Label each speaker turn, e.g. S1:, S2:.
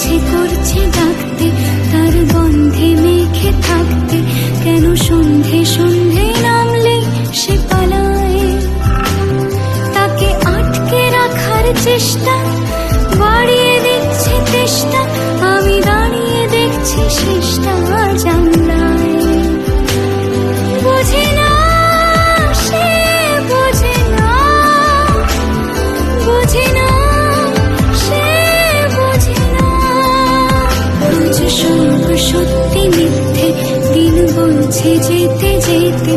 S1: ইচ্ছে করছে ডাকতে, তার গন্ধে মেখে থাকতে, কেন সন্ধে সন্ধে নামলে সে পালায়। তাকে আটকে রাখার চেষ্টা বাড়িয়ে দিচ্ছে তেষ্টা, আমি দাঁড়িয়ে দেখছি শেষটা জানলায়। বোঝে না সে, বোঝে না, বোঝে না সে, বোঝে না। আজ সব সত্যি মিথ্যে, দিন বলছে যেতে যেতে